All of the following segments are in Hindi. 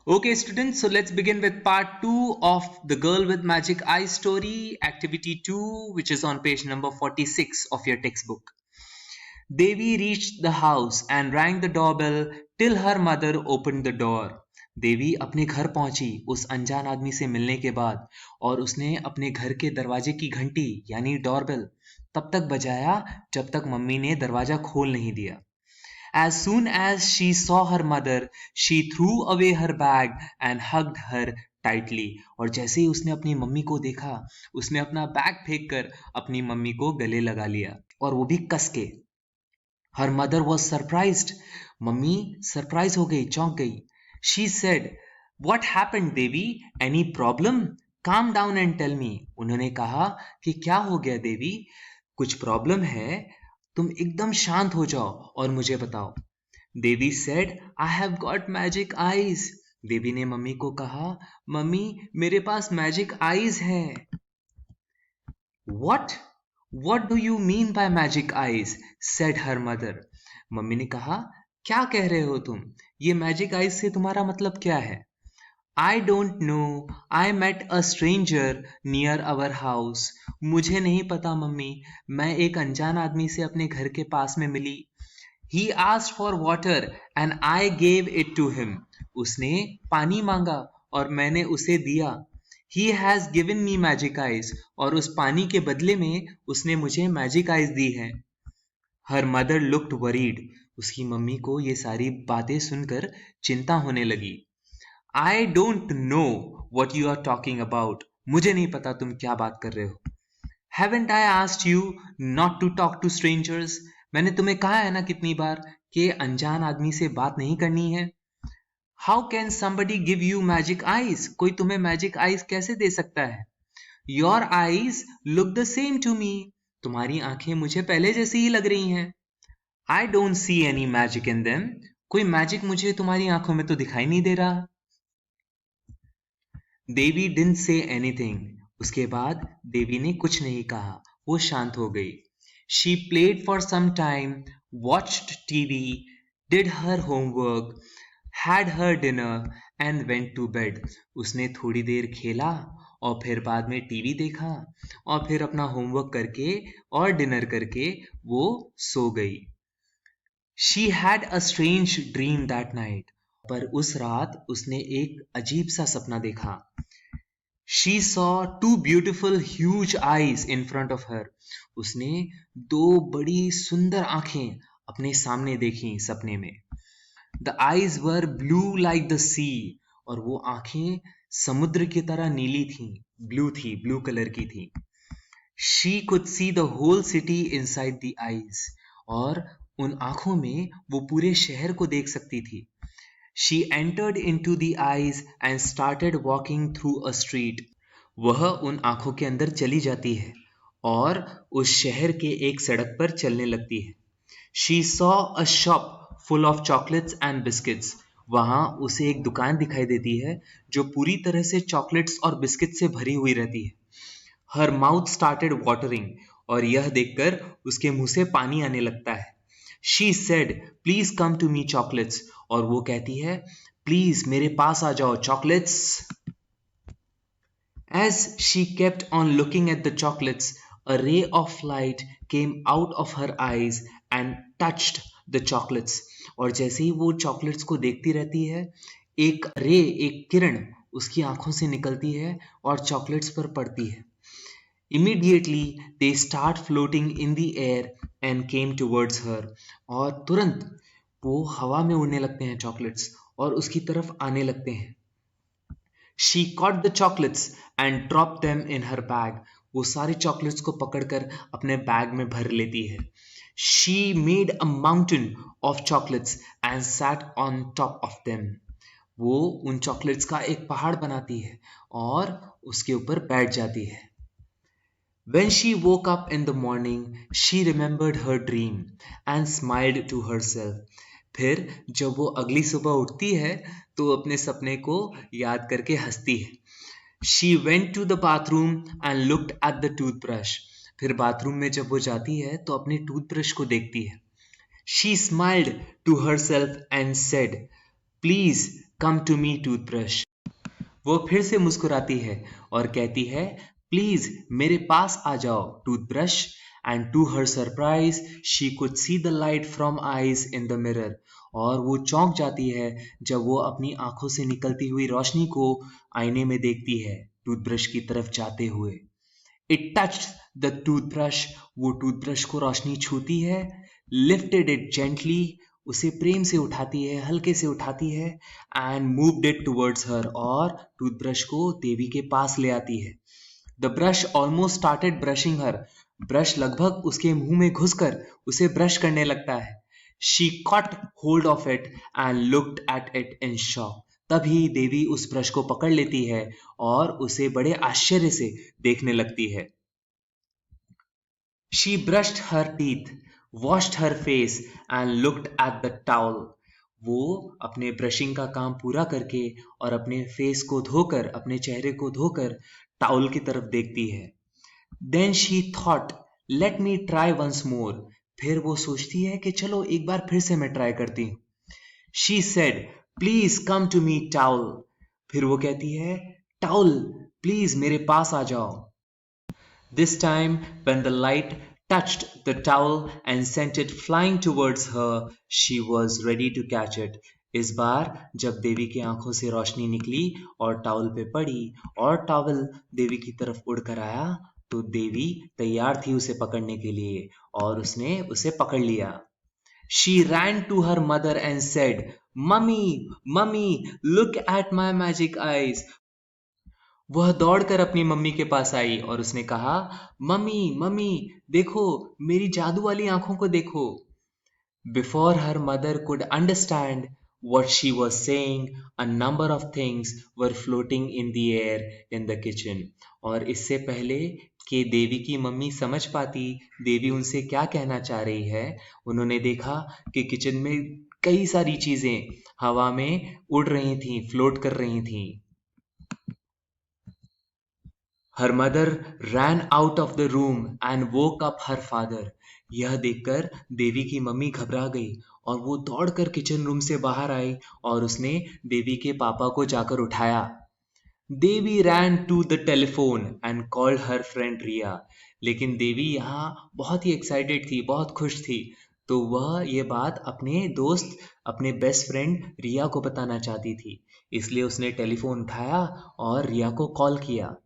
Okay, students, so let's begin with part 2 of the Girl with Magic Eyes story, activity 2, which is on page number 46 of your textbook. Devi reached the house and rang the doorbell till her mother opened the door. देवी अपने घर पहुंची उस अनजान आदमी से मिलने के बाद और उसने अपने घर के दरवाजे की घंटी यानी डोरबेल तब तक बजाया जब तक मम्मी ने दरवाजा खोल नहीं दिया. As soon as she saw her mother, she threw away her bag and hugged her tightly. और जैसे ही उसने अपनी मम्मी को देखा, उसने अपना बैग फेंक कर अपनी मम्मी को गले लगा लिया और वो भी कस के. Her mother was surprised. Mummy surprise हो गई, चौंक गई. She said, "What happened, Devi? Any problem? Calm down and tell me." उन्होंने कहा कि क्या हो गया देवी? कुछ प्रॉब्लम है? तुम एकदम शांत हो जाओ और मुझे बताओ. Devi said, I have got magic eyes. Devi ने मम्मी को कहा, मम्मी मेरे पास मैजिक आईज है. What? What do you mean by magic eyes? said her mother. Mummy ने कहा, क्या कह रहे हो तुम? ये मैजिक आईज से तुम्हारा मतलब क्या है? I don't know. I met a stranger near our house. मुझे नहीं पता मम्मी. मैं एक अनजान आदमी से अपने घर के पास में मिली. He asked for water and I gave it to him. उसने पानी मांगा और मैंने उसे दिया. He has given me magic eyes. और उस पानी के बदले में उसने मुझे मैजिक आईज दी है. Her mother looked worried. उसकी मम्मी को ये सारी बातें सुनकर चिंता होने लगी. I don't know what you are talking about. मुझे नहीं पता तुम क्या बात कर रहे हो. Haven't I asked you not to talk to strangers? मैंने तुम्हें कहा है ना कितनी बार कि अनजान आदमी से बात नहीं करनी है. How can somebody give you magic eyes? कोई तुम्हें magic eyes कैसे दे सकता है? Your eyes look the same to me. तुम्हारी आंखें मुझे पहले जैसी ही लग रही हैं. I don't see any magic in them. कोई मैजिक मुझे तुम्हारी आंखों में तो दिखाई नहीं दे रहा. देवी डिडंट से एनीथिंग. उसके बाद देवी ने कुछ नहीं कहा. वो शांत हो गई. She played for some time, watched TV, did her homework, had her dinner and went to bed. उसने थोड़ी देर खेला और फिर बाद में टीवी देखा और फिर अपना होमवर्क करके और डिनर करके वो सो गई. She had a strange dream that night. पर उस रात उसने एक अजीब सा सपना देखा. She saw two beautiful huge eyes in front of her. उसने दो बड़ी सुंदर आंखें अपने सामने देखी सपने में. The eyes were blue like the sea. और वो आंखें समुद्र की तरह नीली थीं, ब्लू कलर की थी. She could see the whole city inside the eyes. और उन आंखों में वो पूरे शहर को देख सकती थी. She entered into the eyes and started walking through a street. वह उन आंखों के अंदर चली जाती है और उस शहर के एक सड़क पर चलने लगती है. She saw a shop full of chocolates and biscuits. वहां उसे एक दुकान दिखाई देती है जो पूरी तरह से चॉकलेट्स और बिस्किट से भरी हुई रहती है. Her mouth started watering. और यह देखकर उसके मुंह से पानी आने लगता है. She said, "Please come to me, chocolates." और वो कहती है, प्लीज मेरे पास आ जाओ chocolates. As she kept on looking at the chocolates, a ray of light came out of her eyes and touched the chocolates. और जैसे ही वो चॉकलेट्स को देखती रहती है, एक किरण उसकी आंखों से निकलती है और चॉकलेट्स पर पड़ती है. Immediately they start floating in the air and came towards her. और तुरंत वो हवा में उड़ने लगते हैं चॉकलेट्स और उसकी तरफ आने लगते हैं. She caught the chocolates and dropped them in her bag. वो सारे चॉकलेट्स को पकड़कर अपने बैग में भर लेती है. She made a mountain of chocolates and sat on top of them. वो उन चॉकलेट्स का एक पहाड़ बनाती है और उसके ऊपर बैठ जाती है. When she woke up in the morning, she remembered her dream and smiled to herself. फिर जब वो अगली सुबह उठती है तो अपने सपने को याद करके हंसती है. She went to the bathroom and looked at the toothbrush. फिर बाथरूम में जब वो जाती है तो अपने टूथब्रश को देखती है. She smiled to herself and said, "Please come to me toothbrush. वो फिर से मुस्कुराती है और कहती है, प्लीज मेरे पास आ जाओ toothbrush. And to her surprise she could see the light from eyes in the mirror. और वो चौंक जाती है जब वो अपनी आंखों से निकलती हुई रोशनी को आईने में देखती है टूथब्रश की तरफ जाते हुए। It touched the toothbrush. वो टूथब्रश को रोशनी छूती है, लिफ्टेड इट जेंटली, उसे प्रेम से उठाती है, हल्के से उठाती है, एंड मूव्ड इट टुवर्ड्स हर, और टूथब्रश को देवी के पास ले आती है। The brush almost started brushing her. Brush लगभग उसके मुंह में घुसकर उसे ब्रश करने लगता है। She cot hold of it and looked at it in shock. तभी देवी उस ब्रश को पकड़ लेती है और उसे बड़े आश्चर्य से देखने लगती है। She brushed her teeth, washed her face and looked at the towel. वो अपने ब्रशिंग का काम पूरा करके और अपने फेस को धोकर, अपने चेहरे को धोकर टाउल की तरफ देखती है। Then she thought, let me try once more. फिर वो सोचती है कि चलो एक बार फिर से मैं ट्राई करती हूँ। She said, please come to me towel. फिर वो कहती है, टाउल प्लीज मेरे पास आ जाओ। This time, when the light touched the towel and sent it flying towards her, she was ready to catch it. इस बार जब देवी की आंखों से रोशनी निकली और टॉवल पे पड़ी और टॉवल देवी की तरफ उड़कर आया, तो देवी तैयार थी उसे पकड़ने के लिए और उसने उसे पकड़ लिया। She ran to her mother and said, "Mummy, Mummy, look at my magic eyes." वह दौड़कर अपनी मम्मी के पास आई और उसने कहा, मम्मी मम्मी देखो, मेरी जादू वाली आंखों को देखो। Before her mother could understand what she was saying, a number of things were floating in the air in the kitchen. और इससे पहले कि देवी की मम्मी समझ पाती देवी उनसे क्या कहना चाह रही है, उन्होंने देखा कि किचन में कई सारी चीजें हवा में उड़ रही थीं, फ्लोट कर रही थीं। Her mother ran out of the room and woke up her father. यह देखकर देवी की मम्मी घबरा गई और वो दौड़कर किचन रूम से बाहर आई और उसने देवी के पापा को जाकर उठाया। देवी ran to the telephone and called her friend रिया। लेकिन देवी यहाँ बहुत ही एक्साइटेड थी, बहुत खुश थी, तो वह ये बात अपने दोस्त, अपने बेस्ट फ्रेंड रिया को बताना चाहती थी, इसलिए उसने टेलीफोन उठाया और रिया को कॉल किया।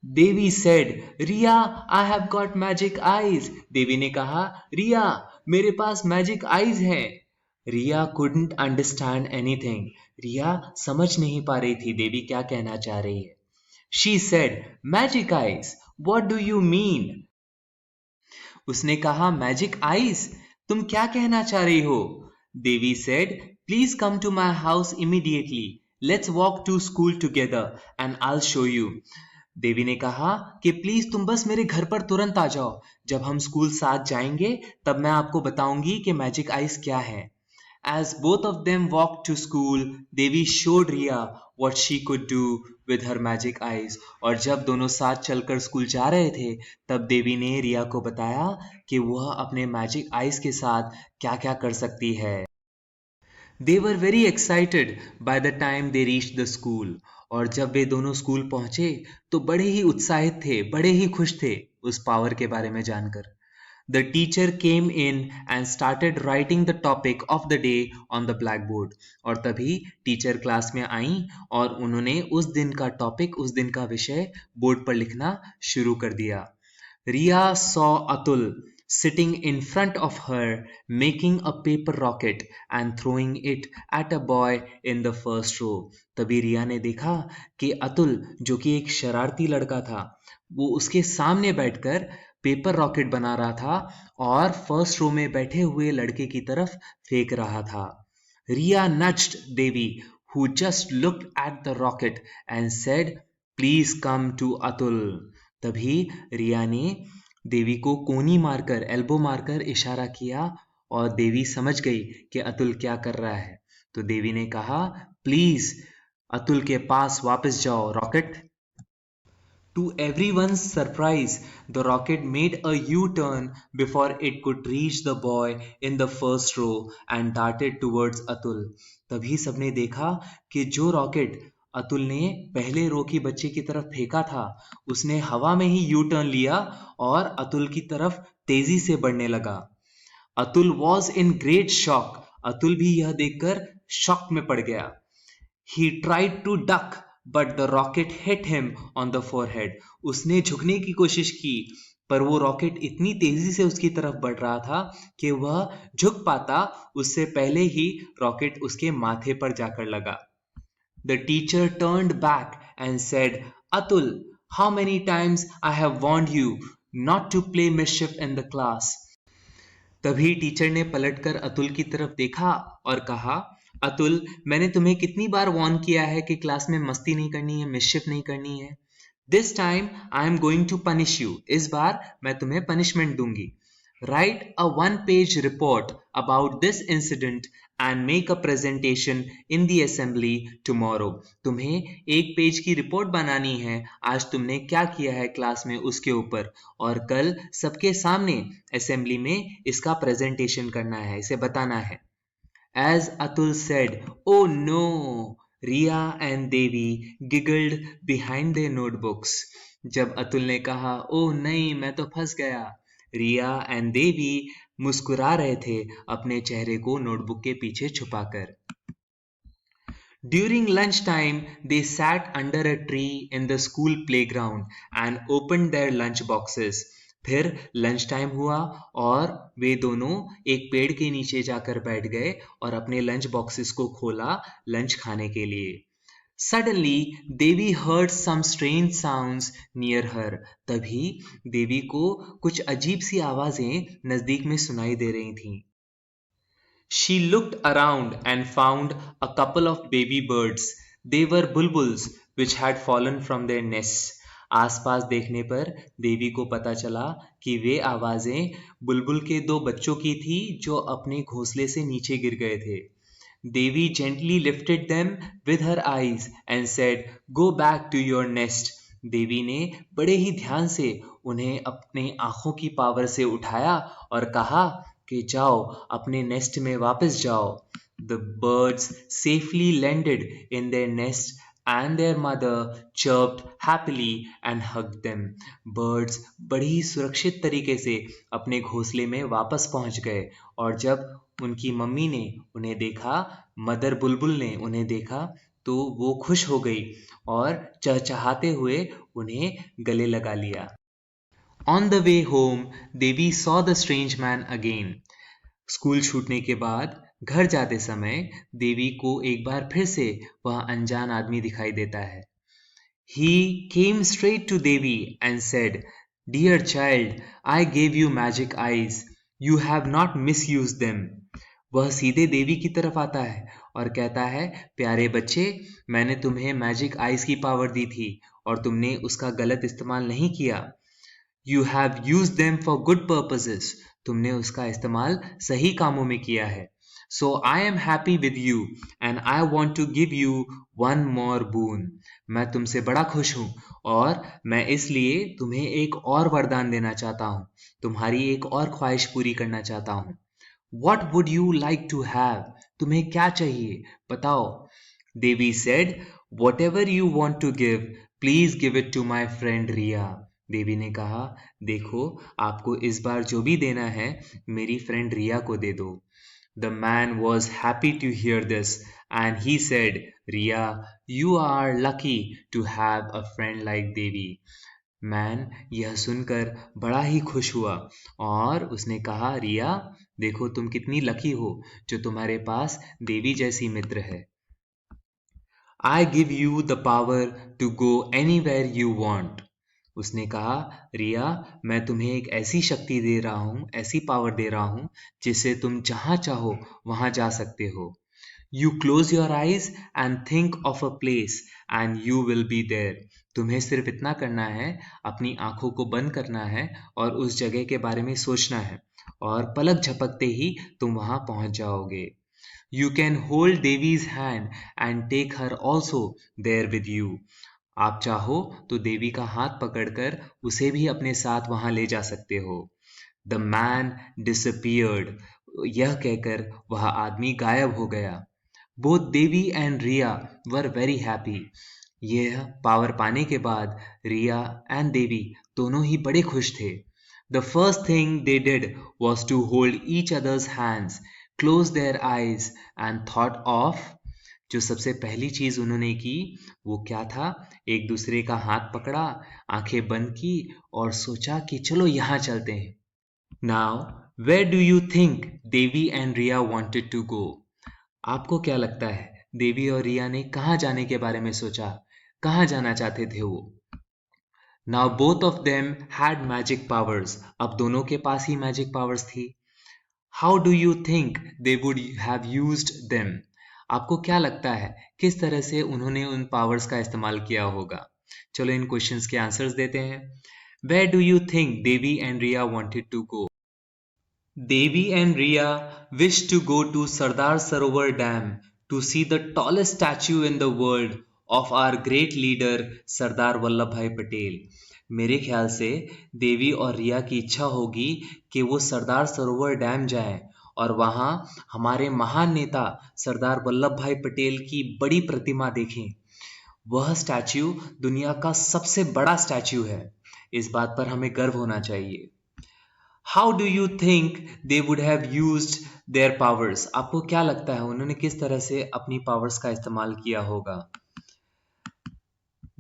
Devi said, Riya I have got magic eyes. Devi ने कहा, रिया मेरे पास मैजिक आईज हैं। रिया couldn't अंडरस्टैंड एनीथिंग। रिया समझ नहीं पा रही थी देवी क्या कहना चाह रही है। She said, magic eyes, what do you mean? उसने कहा, मैजिक आईज, तुम क्या कहना चाह रही हो? Devi said, please come to my house immediately, let's walk to school together and I will show you. Devi ने कहा कि प्लीज तुम बस मेरे घर पर तुरंत आ जाओ, जब हम स्कूल साथ जाएंगे तब मैं आपको बताऊंगी कि मैजिक आइस क्या है। As both of them walked to school, Devi showed Riya what she could do with her magic eyes. और जब दोनों साथ चलकर स्कूल जा रहे थे, तब देवी ने रिया को बताया कि वह अपने मैजिक आइज के साथ क्या क्या कर सकती है। They were very excited by the time they reached the school. और जब वे दोनों स्कूल पहुंचे तो बड़े ही उत्साहित थे, बड़े ही खुश थे उस पावर के बारे में जानकर। The teacher came in and started writing the topic of the day on the blackboard. और तभी टीचर क्लास में आई और उन्होंने उस दिन का टॉपिक, उस दिन का विषय बोर्ड पर लिखना शुरू कर दिया। Riya saw Atul sitting in front of her, making a paper rocket and throwing it at a boy in the first row. तभी रिया ने देखा कि अतुल, जो कि एक शरारती लड़का था, वो उसके सामने बैठकर पेपर रॉकेट बना रहा था और फर्स्ट रो में बैठे हुए लड़के की तरफ फेंक रहा था। रिया nudged Devi, who just looked at the rocket and said, "Please come to Atul." तभी रिया ने देवी को कोनी मारकर, एल्बो मारकर इशारा किया और देवी समझ गई कि अतुल क्या कर रहा है। तो देवी ने कहा, प्लीज अतुल के पास वापस जाओ rocket. To everyone's surprise, the rocket made a U-turn before it could reach the boy in the first row and darted towards Atul. तभी सबने देखा कि जो रॉकेट अतुल ने पहले रो की बच्चे की तरफ फेंका था, उसने हवा में ही यू टर्न लिया और अतुल की तरफ तेजी से बढ़ने लगा. Atul was in great shock. Atul भी यह देखकर शॉक में पड़ गया. He tried to duck, but the rocket hit him on the forehead. उसने झुकने की कोशिश की, पर वो रॉकेट इतनी तेजी से उसकी तरफ बढ़ रहा था कि वह झुक पाता उससे पहले ही रॉकेट उसके माथे पर जाकर लगा. The teacher turned back and said, Atul, how many times I have warned you not to play mischief in the class. तभी टीचर ने पलटकर अतुल की तरफ देखा और कहा, अतुल, मैंने तुम्हें कितनी बार वार्न किया है कि क्लास में मस्ती नहीं करनी है, मिसशिफ नहीं करनी है. This time I am going to punish you. इस बार मैं तुम्हें पनिशमेंट दूंगी. Write a one-page report about this incident and make a presentation in the assembly tomorrow. तुम्हें एक पेज की रिपोर्ट बनानी है आज तुमने क्या किया है क्लास में उसके ऊपर, और कल सबके सामने असेंबली में इसका प्रेजेंटेशन करना है, इसे बताना है. As Atul said, "Oh no!" Riya and Devi giggled behind their notebooks. जब अतुल ने कहा, "ओह नहीं, मैं तो फंस गया," रिया एंड देवी मुस्कुरा रहे थे अपने चेहरे को नोटबुक के पीछे छुपाकर. During lunchtime, they sat under a tree in the school playground and opened their lunch boxes. फिर लंच टाइम हुआ और वे दोनों एक पेड़ के नीचे जाकर बैठ गए और अपने लंच बॉक्सेस को खोला लंच खाने के लिए. Suddenly, देवी heard some strange sounds near her. तभी देवी को कुछ अजीब सी आवाजें नजदीक में सुनाई दे रही थीं. She looked around and found a couple of baby birds. They were bulbuls which had fallen from their nests. आसपास देखने पर देवी को पता चला कि वे आवाजें बुलबुल के दो बच्चों की थी जो अपने घोंसले से नीचे गिर गए थे. Devi gently lifted them with her eyes and said, "Go back to your nest." देवी ने बड़े ही ध्यान से उन्हें अपने आंखों की पावर से उठाया और कहा कि जाओ अपने नेस्ट में वापस जाओ. The birds safely landed in their nest and their mother chirped happily and hugged them. Birds बड़ी ही सुरक्षित तरीके से अपने घोंसले में वापस पहुंच गए और जब उनकी मम्मी ने उन्हें देखा, मदर बुलबुल ने उन्हें देखा, तो वो खुश हो गई और चहचहाते हुए उन्हें गले लगा लिया. On the way home, Devi saw the strange man again. School छूटने के बाद घर जाते समय देवी को एक बार फिर से वह अनजान आदमी दिखाई देता है. He came straight to Devi and said, "Dear child, I gave you magic eyes. You have not misused them." वह सीधे देवी की तरफ आता है और कहता है, प्यारे बच्चे, मैंने तुम्हें मैजिक आइज की पावर दी थी और तुमने उसका गलत इस्तेमाल नहीं किया. You have used them for good purposes. तुमने उसका इस्तेमाल सही कामों में किया है. So I am happy with you and I want to give you one more boon. मैं तुमसे बड़ा खुश हूँ और मैं इसलिए तुम्हें एक और वरदान देना चाहता हूँ, तुम्हारी एक और ख्वाहिश पूरी करना चाहता हूँ. What would you like to have? तुम्हें क्या चाहिए? बताओ. Devi said, "Whatever you want to give, please give it to my friend Riya." देवी ने कहा, देखो, आपको इस बार जो भी देना है मेरी फ्रेंड रिया को दे दो. The man was happy to hear this and he said, "Riya, you are lucky to have a friend like Devi." Man यह सुनकर बड़ा ही खुश हुआ और उसने कहा, रिया, देखो तुम कितनी लकी हो जो तुम्हारे पास देवी जैसी मित्र है. I give you the power to go anywhere you want. उसने कहा, रिया, मैं तुम्हें एक ऐसी शक्ति दे रहा हूँ, ऐसी पावर दे रहा हूँ जिससे तुम जहाँ चाहो वहाँ जा सकते हो. You close your eyes and think of a place and you will be there. तुम्हें सिर्फ इतना करना है, अपनी आंखों को बंद करना है और उस जगह के बारे में सोचना है और पलक झपकते ही तुम वहां पहुंच जाओगे. You can hold Devi's hand and take her also there with you. आप चाहो तो देवी का हाथ पकड़कर उसे भी अपने साथ वहां ले जा सकते हो। द मैन डिसअपियर्ड, यह कहकर वह आदमी गायब हो गया। Both Devi and Riya were very happy. यह पावर पाने के बाद रिया एंड देवी दोनों ही बड़े खुश थे। The first thing they did was to hold each others hands, close their eyes and thought of. जो सबसे पहली चीज उन्होंने की वो क्या था? एक दूसरे का हाथ पकड़ा, आंखें बंद की और सोचा कि चलो यहां चलते हैं। Now where do you think Devi and Riya wanted to go? आपको क्या लगता है देवी और रिया ने कहाँ जाने के बारे में सोचा? कहाँ जाना चाहते थे वो? Now both of them had magic powers. अब दोनों के पास ही मैजिक पावर्स थी। How do you think they would have used them? आपको क्या लगता है किस तरह से उन्होंने उन पावर्स का इस्तेमाल किया होगा? चलो इन क्वेश्चंस के आंसर्स देते हैं। Where do you think Devi and Riya wanted to go? Devi and Riya wished to go to Sardar Sarovar Dam to see the tallest statue in the world of our great leader Sardar Vallabhbhai Patel. मेरे ख्याल से देवी और रिया की इच्छा होगी कि वो सरदार सरोवर डैम जाएं और वहां हमारे महान नेता सरदार वल्लभ भाई पटेल की बड़ी प्रतिमा देखें। वह स्टैच्यू दुनिया का सबसे बड़ा स्टैच्यू है। इस बात पर हमें गर्व होना चाहिए। How do you think they would have used their powers? आपको क्या लगता है उन्होंने किस तरह से अपनी पावर्स का इस्तेमाल किया होगा?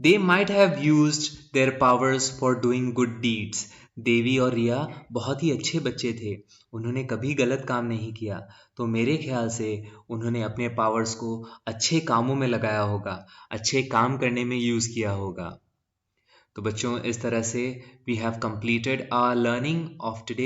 They might have used their powers for doing good deeds. Devi और रिया बहुत ही अच्छे बच्चे थे, उन्होंने कभी गलत काम नहीं किया, तो मेरे ख्याल से उन्होंने अपने पावर्स को अच्छे कामों में लगाया होगा, अच्छे काम करने में यूज किया होगा। तो बच्चों, इस तरह से we have completed our learning of today.